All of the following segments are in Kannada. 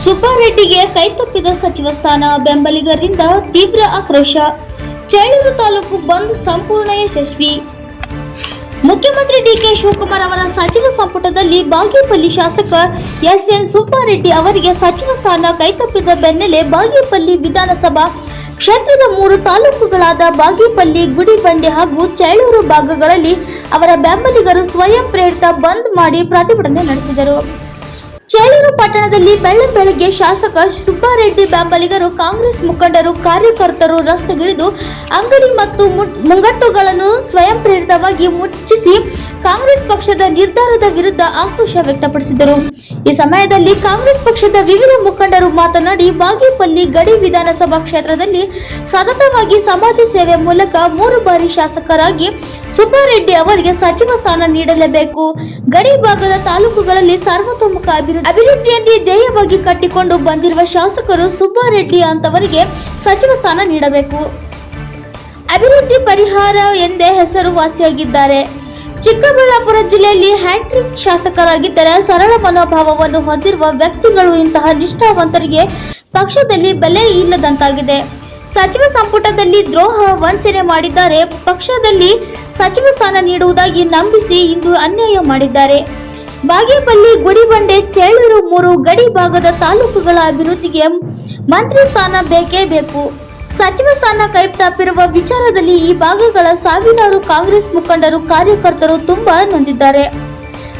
ಸುಬ್ಬಾರೆಡ್ಡಿಗೆ ಕೈತಪ್ಪಿದ ಸಚಿವ ಸ್ಥಾನ, ಬೆಂಬಲಿಗರಿಂದ ತೀವ್ರ ಆಕ್ರೋಶ. ಚೇಳೂರು ತಾಲೂಕು ಬಂದ್ ಸಂಪೂರ್ಣ ಯಶಸ್ವಿ. ಮುಖ್ಯಮಂತ್ರಿ ಡಿಕೆ ಶಿವಕುಮಾರ್ ಅವರ ಸಚಿವ ಸಂಪುಟದಲ್ಲಿ ಬಾಗೇಪಲ್ಲಿ ಶಾಸಕ ಎಸ್ಎನ್ ಸುಬ್ಬಾರೆಡ್ಡಿ ಅವರಿಗೆ ಸಚಿವ ಸ್ಥಾನ ಕೈತಪ್ಪಿದ ಬೆನ್ನಲ್ಲೇ ಬಾಗೇಪಲ್ಲಿ ವಿಧಾನಸಭಾ ಕ್ಷೇತ್ರದ 3 ತಾಲೂಕುಗಳಾದ ಬಾಗೇಪಲ್ಲಿ, ಗುಡಿಬಂಡೆ ಹಾಗೂ ಚೇಳೂರು ಭಾಗಗಳಲ್ಲಿ ಅವರ ಬೆಂಬಲಿಗರು ಸ್ವಯಂ ಪ್ರೇರಿತ ಬಂದ್ ಮಾಡಿ ಪ್ರತಿಭಟನೆ ನಡೆಸಿದರು. ಚೇಳೂರು ಪಟ್ಟಣದಲ್ಲಿ ಬೆಳಗ್ಗೆ ಶಾಸಕ ಸುಬ್ಬಾರೆಡ್ಡಿ ಬೆಂಬಲಿಗರು, ಕಾಂಗ್ರೆಸ್ ಮುಖಂಡರು, ಕಾರ್ಯಕರ್ತರು ರಸ್ತೆಗಿಳಿದು ಅಂಗಡಿ ಮತ್ತು ಮುಂಗಟ್ಟುಗಳನ್ನು ಸ್ವಯಂ ಪ್ರೇರಿತವಾಗಿ ಮುಚ್ಚಿಸಿ ಕಾಂಗ್ರೆಸ್ ಪಕ್ಷದ ನಿರ್ಧಾರದ ವಿರುದ್ಧ ಆಕ್ರೋಶ ವ್ಯಕ್ತಪಡಿಸಿದರು. ಈ ಸಮಯದಲ್ಲಿ ಕಾಂಗ್ರೆಸ್ ಪಕ್ಷದ ವಿವಿಧ ಮುಖಂಡರು ಮಾತನಾಡಿ, ಬಾಗೇಪಲ್ಲಿ ಗಡಿ ವಿಧಾನಸಭಾ ಕ್ಷೇತ್ರದಲ್ಲಿ ಸತತವಾಗಿ ಸಮಾಜ ಸೇವೆ ಮೂಲಕ 3 ಬಾರಿ ಶಾಸಕರಾಗಿ ಸುಬ್ಬಾರೆಡ್ಡಿ ಅವರಿಗೆ ಸಚಿವ ಸ್ಥಾನ ನೀಡಲೇಬೇಕು. ಗಡಿ ಭಾಗದ ತಾಲೂಕುಗಳಲ್ಲಿ ಸರ್ವತೋಮುಖ ಅಭಿವೃದ್ಧಿಯಲ್ಲಿ ಧ್ಯೇಯವಾಗಿ ಕಟ್ಟಿಕೊಂಡು ಬಂದಿರುವ ಶಾಸಕರು ಸುಬ್ಬಾರೆಡ್ಡಿ ಅಂತವರಿಗೆ ಸಚಿವ ಸ್ಥಾನ ನೀಡಬೇಕು. ಅಭಿವೃದ್ಧಿ ಪರಿಹಾರ ಎಂದೇ ಹೆಸರುವಾಸಿಯಾಗಿದ್ದಾರೆ. ಚಿಕ್ಕಬಳ್ಳಾಪುರ ಜಿಲ್ಲೆಯಲ್ಲಿ ಹ್ಯಾಟ್ರಿಕ್ ಶಾಸಕರಾಗಿದ್ದರೆ ಸರಳ ಮನೋಭಾವವನ್ನು ಹೊಂದಿರುವ ವ್ಯಕ್ತಿಗಳು. ಇಂತಹ ನಿಷ್ಠಾವಂತರಿಗೆ ಪಕ್ಷದಲ್ಲಿ ಬೆಲೆ ಇಲ್ಲದಂತಾಗಿದೆ. ಸಚಿವ ಸಂಪುಟದಲ್ಲಿ ದ್ರೋಹ, ವಂಚನೆ ಮಾಡಿದ್ದಾರೆ. ಪಕ್ಷದಲ್ಲಿ ಸಚಿವ ಸ್ಥಾನ ನೀಡುವುದಾಗಿ ನಂಬಿಸಿ ಇಂದು ಅನ್ಯಾಯ ಮಾಡಿದ್ದಾರೆ. ಬಾಗೇಪಲ್ಲಿ, ಗುಡಿಬಂಡೆ, ಚೇಳೂರು 3 ಗಡಿ ಭಾಗದ ತಾಲೂಕುಗಳ ಅಭಿವೃದ್ಧಿಗೆ ಮಂತ್ರಿ ಸ್ಥಾನ ಬೇಕೇ ಬೇಕು. ಸಚಿವ ಸ್ಥಾನ ಕೈತಪ್ಪಿರುವ ವಿಚಾರದಲ್ಲಿ ಈ ಭಾಗಗಳ ಸಾವಿರಾರು ಕಾಂಗ್ರೆಸ್ ಮುಖಂಡರು, ಕಾರ್ಯಕರ್ತರು ತುಂಬಾ ನೊಂದಿದ್ದಾರೆ.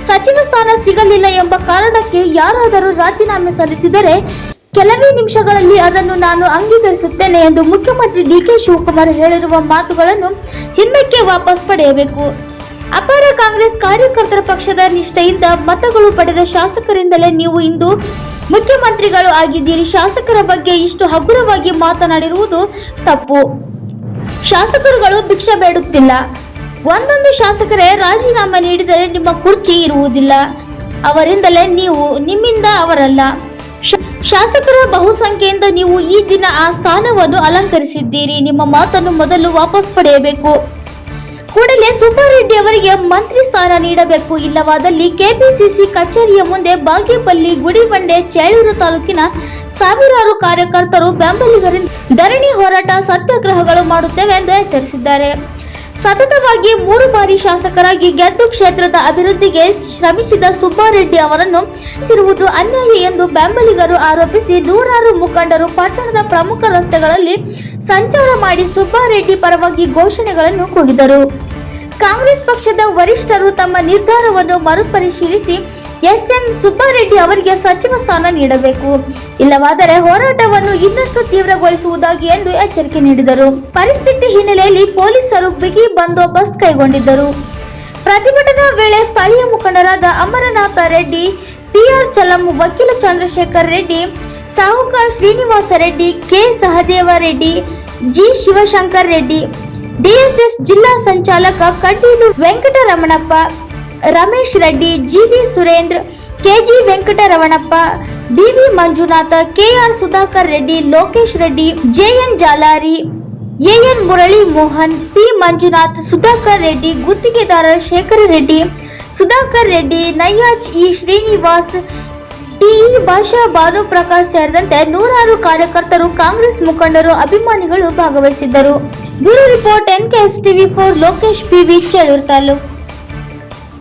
ಸಚಿವ ಸ್ಥಾನ ಸಿಗಲಿಲ್ಲ ಎಂಬ ಕಾರಣಕ್ಕೆ ಯಾರಾದರೂ ರಾಜೀನಾಮೆ ಸಲ್ಲಿಸಿದರೆ ಕೆಲವೇ ನಿಮಿಷಗಳಲ್ಲಿ ಅದನ್ನು ನಾನು ಅಂಗೀಕರಿಸುತ್ತೇನೆ ಎಂದು ಮುಖ್ಯಮಂತ್ರಿ ಡಿಕೆ ಶಿವಕುಮಾರ್ ಹೇಳಿರುವ ಮಾತುಗಳನ್ನು ಹಿಂದಕ್ಕೆ ವಾಪಸ್ ಪಡೆಯಬೇಕು. ಅಪಾರ ಕಾಂಗ್ರೆಸ್ ಕಾರ್ಯಕರ್ತರ ಪಕ್ಷದ ನಿಷ್ಠೆಯಿಂದ ಮತಗಳು ಪಡೆದ ಶಾಸಕರಿಂದಲೇ ನೀವು ಇಂದು ಮುಖ್ಯಮಂತ್ರಿಗಳು ಆಗಿದ್ದೀರಿ. ಶಾಸಕರ ಬಗ್ಗೆ ಇಷ್ಟು ಹಗುರವಾಗಿ ಮಾತನಾಡಿರುವುದು ತಪ್ಪು. ಶಾಸಕರುಗಳು ಭಿಕ್ಷೆ ಬೇಡುತ್ತಿಲ್ಲ. ಒಂದೊಂದು ಶಾಸಕರೇ ರಾಜೀನಾಮೆ ನೀಡಿದರೆ ನಿಮ್ಮ ಕುರ್ಚಿ ಇರುವುದಿಲ್ಲ. ಅವರಿಂದಲೇ ನೀವು, ನಿಮ್ಮಿಂದ ಅವರಲ್ಲ. ಶಾಸಕರ ಬಹುಸಂಖ್ಯೆಯಿಂದ ನೀವು ಈ ದಿನ ಆ ಸ್ಥಾನವನ್ನು ಅಲಂಕರಿಸಿದ್ದೀರಿ. ನಿಮ್ಮ ಮಾತನ್ನು ಮೊದಲು ವಾಪಸ್ ಪಡೆಯಬೇಕು. ಕೂಡಲೇ ಸುಬ್ಬಾರೆಡ್ಡಿ ಅವರಿಗೆ ಮಂತ್ರಿ ಸ್ಥಾನ ನೀಡಬೇಕು. ಇಲ್ಲವಾದಲ್ಲಿ ಕೆಪಿಸಿಸಿ ಕಚೇರಿಯ ಮುಂದೆ ಬಾಗೇಪಲ್ಲಿ, ಗುಡಿಬಂಡೆ, ಚೇಳೂರು ತಾಲೂಕಿನ ಸಾವಿರಾರು ಕಾರ್ಯಕರ್ತರು, ಬೆಂಬಲಿಗರಿಂದ ಧರಣಿ ಹೋರಾಟ, ಸತ್ಯಾಗ್ರಹಗಳು ಮಾಡುತ್ತೇವೆ ಎಂದು ಎಚ್ಚರಿಸಿದ್ದಾರೆ. ಸತತವಾಗಿ 3 ಬಾರಿ ಶಾಸಕರಾಗಿ ಗೆದ್ದು ಕ್ಷೇತ್ರದ ಅಭಿವೃದ್ಧಿಗೆ ಶ್ರಮಿಸಿದ ಸುಬ್ಬಾರೆಡ್ಡಿ ಅವರನ್ನು ಸಿರುವುದು ಅನ್ಯಾಯ ಎಂದು ಬೆಂಬಲಿಗರು ಆರೋಪಿಸಿ ನೂರಾರು ಮುಖಂಡರು ಪಟ್ಟಣದ ಪ್ರಮುಖ ರಸ್ತೆಗಳಲ್ಲಿ ಸಂಚಾರ ಮಾಡಿ ಸುಬ್ಬಾರೆಡ್ಡಿ ಪರವಾಗಿ ಘೋಷಣೆಗಳನ್ನು ಕೂಗಿದರು. ಕಾಂಗ್ರೆಸ್ ಪಕ್ಷದ ವರಿಷ್ಠರು ತಮ್ಮ ನಿರ್ಧಾರವನ್ನು ಮರುಪರಿಶೀಲಿಸಿ ಎಸ್ಎನ್ ಸುಬ್ಬಾರೆಡ್ಡಿ ಅವರಿಗೆ ಸಚಿವ ಸ್ಥಾನ ನೀಡಬೇಕು. ಇಲ್ಲವಾದರೆ ಹೋರಾಟವನ್ನು ಇನ್ನಷ್ಟು ತೀವ್ರಗೊಳಿಸುವುದಾಗಿ ಎಂದು ಎಚ್ಚರಿಕೆ ನೀಡಿದರು. ಪರಿಸ್ಥಿತಿ ಹಿನ್ನೆಲೆಯಲ್ಲಿ ಪೊಲೀಸರು ಬಿಗಿ ಬಂದೋಬಸ್ತ್ ಕೈಗೊಂಡಿದ್ದರು. ಪ್ರತಿಭಟನಾ ವೇಳೆ ಸ್ಥಳೀಯ ಮುಖಂಡರಾದ ಅಮರನಾಥ ರೆಡ್ಡಿ, ಪಿಆರ್ ಚಲಂ, ವಕೀಲ ಚಂದ್ರಶೇಖರ್ ರೆಡ್ಡಿ, ಸಾಹುಕಾರ್ Srinivasa Reddy, K Sahadeva Reddy, G Shivashankar Reddy, DSS ಜಿಲ್ಲಾ ಸಂಚಾಲಕ Kaddilu Venkataramanappa, Ramesh Reddy, G V Surendra, K G Venkataramanappa, B V Manjunatha, K R Sudhakar Reddy, Lokesh Reddy, J N Jalari, A N Murali Mohan, P Manjunath, Sudhakar Reddy, ಗುತ್ತಿಗೆದಾರ ಶೇಖರ ರೆಡ್ಡಿ, ಸುಧಾಕರ್ ರೆಡ್ಡಿ, ನಯ್ಯಾಜ್ ಇ ಶ್ರೀನಿವಾಸ್, ಟಿಇ ಭಾಷಾ, ಭಾನುಪ್ರಕಾಶ್ ಸೇರಿದಂತೆ ನೂರಾರು ಕಾರ್ಯಕರ್ತರು, ಕಾಂಗ್ರೆಸ್ ಮುಖಂಡರು, ಅಭಿಮಾನಿಗಳು ಭಾಗವಹಿಸಿದ್ದರು. Bureau report, NKS TV4, Lokesh PV, Chelur taluk.